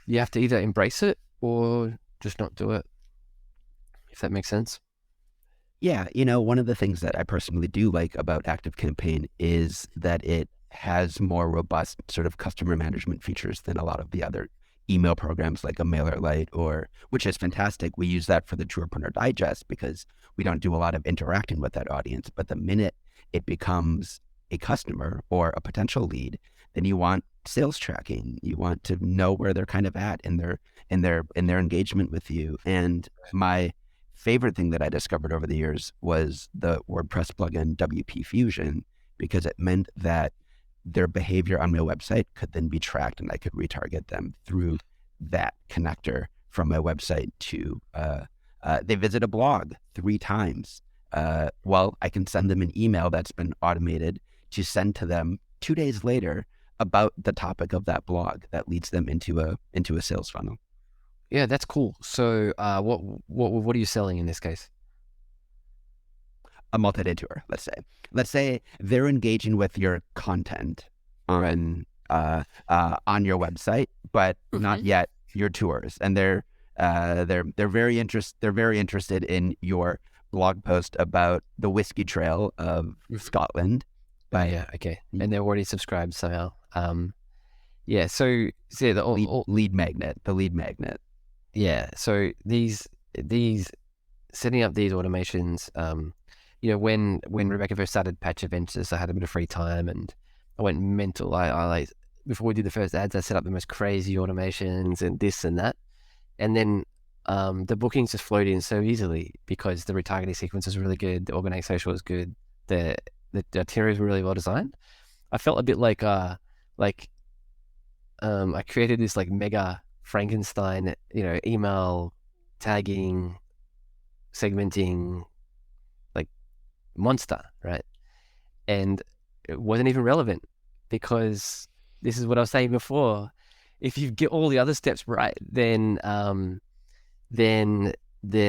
either embrace it or just not do it, if that makes sense. Yeah, one of the things that I personally do like about ActiveCampaign is that it has more robust sort of customer management features than a lot of the other email programs like a MailerLite, which is fantastic. We use that for the Tourpreneur Digest because we don't do a lot of interacting with that audience. But the minute it becomes a customer or a potential lead, then you want sales tracking. You want to know where they're kind of at in their engagement with you. And my favorite thing that I discovered over the years was the WordPress plugin WP Fusion, because it meant that their behavior on my website could then be tracked and I could retarget them through that connector from my website to, they visit a blog 3 times. Well, I can send them an email that's been automated to send to them 2 days later about the topic of that blog that leads them into a sales funnel. Yeah, that's cool. So what are you selling in this case? A multi-day tour, let's say they're engaging with your content on your website, but not yet your tours, and they're very interested in your blog post about the whiskey trail of Scotland. But yeah, okay, and they're already subscribed somehow. Yeah, so the lead magnet. Yeah, so these setting up these automations, when Rebecca first started Patch Adventures, I had a bit of free time and I went mental. I like, before we did the first ads, I set up the most crazy automations and this and that. And then the bookings just flowed in so easily because the retargeting sequence is really good, the organic social is good, the itineraries were really well designed. I felt a bit like I created this like mega Frankenstein, email tagging, segmenting, like monster, right? And it wasn't even relevant because this is what I was saying before. If you get all the other steps right, then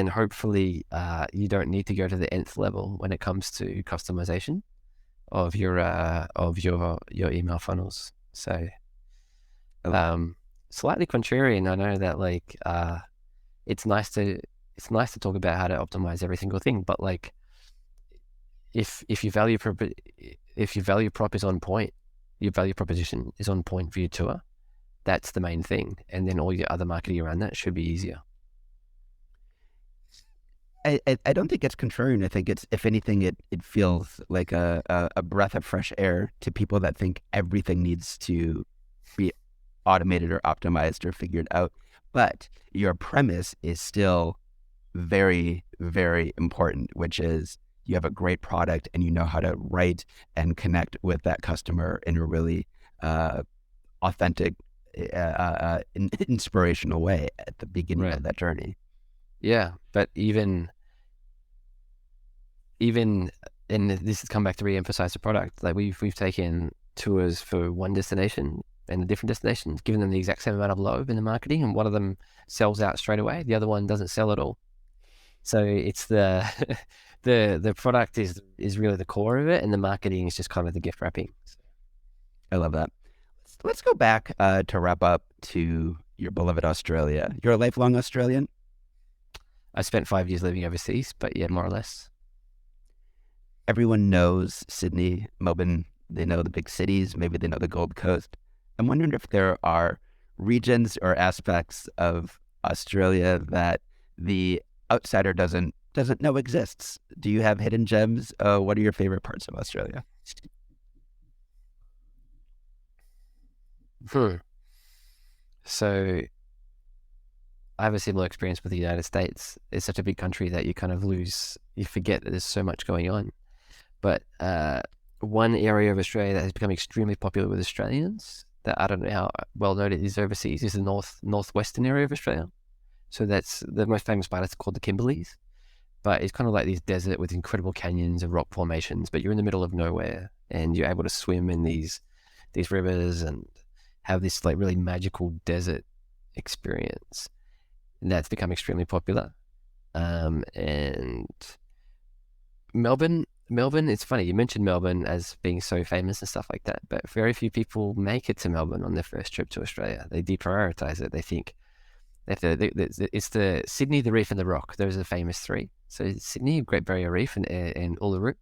hopefully you don't need to go to the nth level when it comes to customization of your email funnels. So slightly contrarian. I know that it's nice to talk about how to optimize every single thing, but like if your value prop is on point, your value proposition is on point for your tour, that's the main thing, and then all your other marketing around that should be easier. I don't think it's contrarian. I think it's, if anything, it feels like a breath of fresh air to people that think everything needs to be automated or optimized or figured out. But your premise is still very, very important, which is you have a great product and you know how to write and connect with that customer in a really authentic, inspirational way at the beginning of that journey. Yeah, but even, and this has come back to re-emphasize the product. Like we've taken tours for one destination and a different destination, given them the exact same amount of load in the marketing, and one of them sells out straight away, the other one doesn't sell at all. So it's the the product is really the core of it, and the marketing is just kind of the gift wrapping. I love that. Let's go back to wrap up to your beloved Australia. You're a lifelong Australian? I spent 5 years living overseas, but yeah, more or less. Everyone knows Sydney, Melbourne. They know the big cities. Maybe they know the Gold Coast. I'm wondering if there are regions or aspects of Australia that the outsider doesn't know exists. Do you have hidden gems? What are your favorite parts of Australia? So I have a similar experience with the United States. It's such a big country that you kind of you forget that there's so much going on. But one area of Australia that has become extremely popular with Australians, that I don't know how well known it is overseas, is the northwestern area of Australia. So that's the most famous part. It's called the Kimberleys. But it's kind of like this desert with incredible canyons and rock formations, but you're in the middle of nowhere and you're able to swim in these rivers and have this like really magical desert experience. And that's become extremely popular. And Melbourne Melbourne, it's funny, you mentioned Melbourne as being so famous and stuff like that, but very few people make it to Melbourne on their first trip to Australia. They deprioritize it. They think it's the Sydney, the Reef, and the Rock. Those are the famous three. So Sydney, Great Barrier Reef, and Uluru.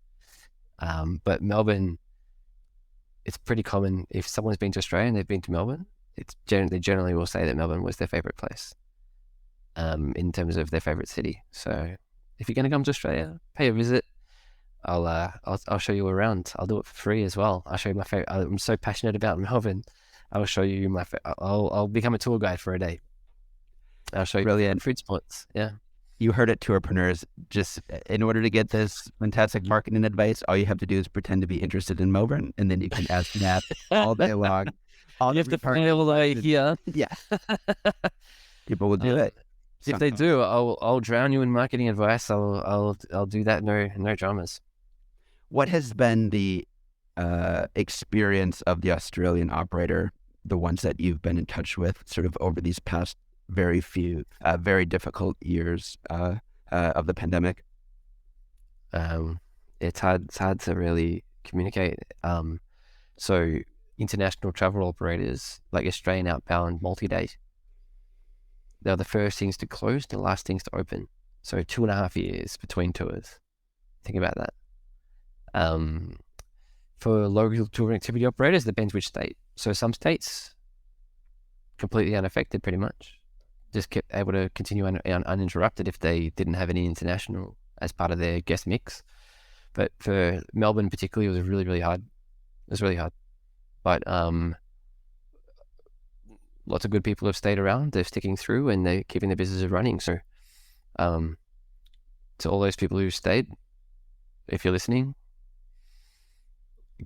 But Melbourne, it's pretty common if someone's been to Australia and they've been to Melbourne, they generally will say that Melbourne was their favorite place, in terms of their favorite city. So if you're going to come to Australia, pay a visit. I'll show you around. I'll do it for free as well. I'll show you my favorite. I'm so passionate about Melbourne. I'll show you my. I'll become a tour guide for a day. I'll show you Brilliant food spots. Yeah. You heard it, tourpreneurs. Just in order to get this fantastic marketing advice, all you have to do is pretend to be interested in Melbourne, and then you can ask Matt all day long. You have to feel like here. Yeah, people will do it. If they do, I'll drown you in marketing advice. I'll do that. No dramas. What has been the experience of the Australian operator, the ones that you've been in touch with, sort of over these past very difficult years of the pandemic? It's hard to really communicate. So international travel operators like Australian outbound Multiday, they're the first things to close, the last things to open. So 2.5 years between tours. Think about that. For local tour activity operators, depends which state. So some states completely unaffected, pretty much, just kept able to continue uninterrupted if they didn't have any international as part of their guest mix. But for Melbourne particularly, it was really hard. It was really hard. But lots of good people have stayed around. They're sticking through and they're keeping the businesses running. So to all those people who stayed, if you're listening,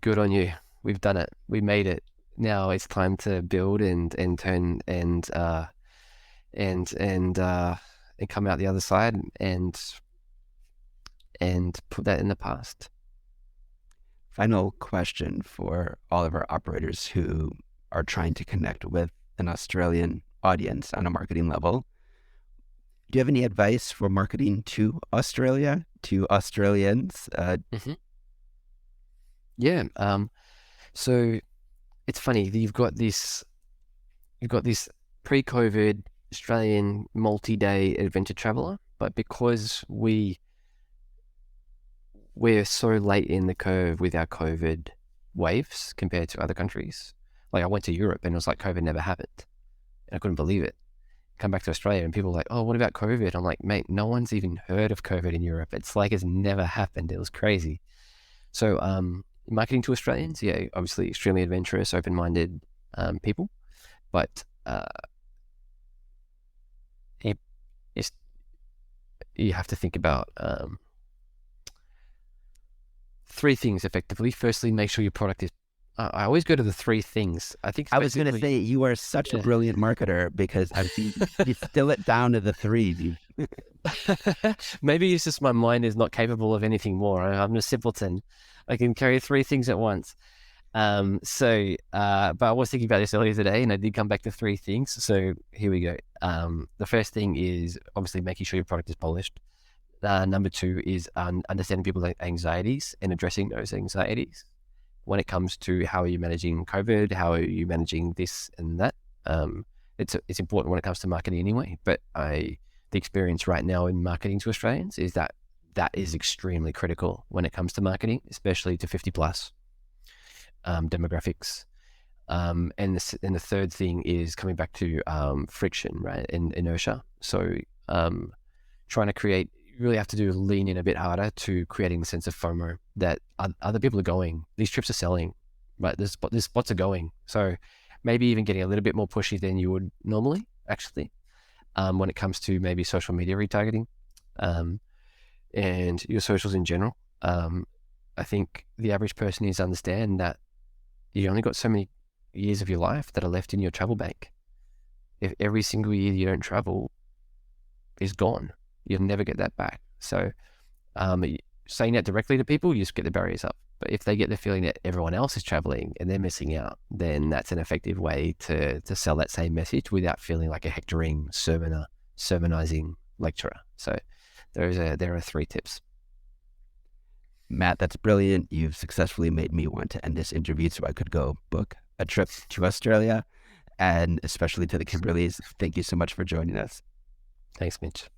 good on you. We've done it. We made it. Now it's time to build and turn and come out the other side and put that in the past. Final question for all of our operators who are trying to connect with an Australian audience on a marketing level. Do you have any advice for marketing to Australia, to Australians? Yeah. So it's funny. You've got this pre-COVID Australian multi-day adventure traveler, but because we're so late in the curve with our COVID waves compared to other countries. Like I went to Europe and it was like COVID never happened. And I couldn't believe it. Come back to Australia and people were like, oh, what about COVID? I'm like, mate, no one's even heard of COVID in Europe. It's like it's never happened. It was crazy. So marketing to Australians, yeah, obviously extremely adventurous, open-minded people. But you have to think about three things effectively. Firstly, make sure your product is. I always go to the three things. I think I was going to say you are such a brilliant marketer because I've seen you distill it down to the three. Maybe it's just my mind is not capable of anything more. I'm a simpleton. I can carry three things at once. But I was thinking about this earlier today, and I did come back to three things. So here we go. The first thing is obviously making sure your product is polished. Number two is understanding people's anxieties and addressing those anxieties. When it comes to how are you managing COVID, how are you managing this and that, it's important when it comes to marketing anyway. But the experience right now in marketing to Australians is that is extremely critical when it comes to marketing, especially to 50 plus demographics. And the third thing is coming back to friction, right, and inertia. So trying to create. You really have to lean in a bit harder to creating the sense of FOMO that other people are going. These trips are selling, right? These spots are going. So maybe even getting a little bit more pushy than you would normally, actually, when it comes to maybe social media retargeting and your socials in general. I think the average person needs to understand that you only got so many years of your life that are left in your travel bank. If every single year you don't travel is gone, you'll never get that back. So saying that directly to people, you just get the barriers up. But if they get the feeling that everyone else is traveling and they're missing out, then that's an effective way to sell that same message without feeling like a hectoring, sermonizing lecturer. So there are three tips. Matt, that's brilliant. You've successfully made me want to end this interview so I could go book a trip to Australia, and especially to the Kimberleys. Thank you so much for joining us. Thanks, Mitch.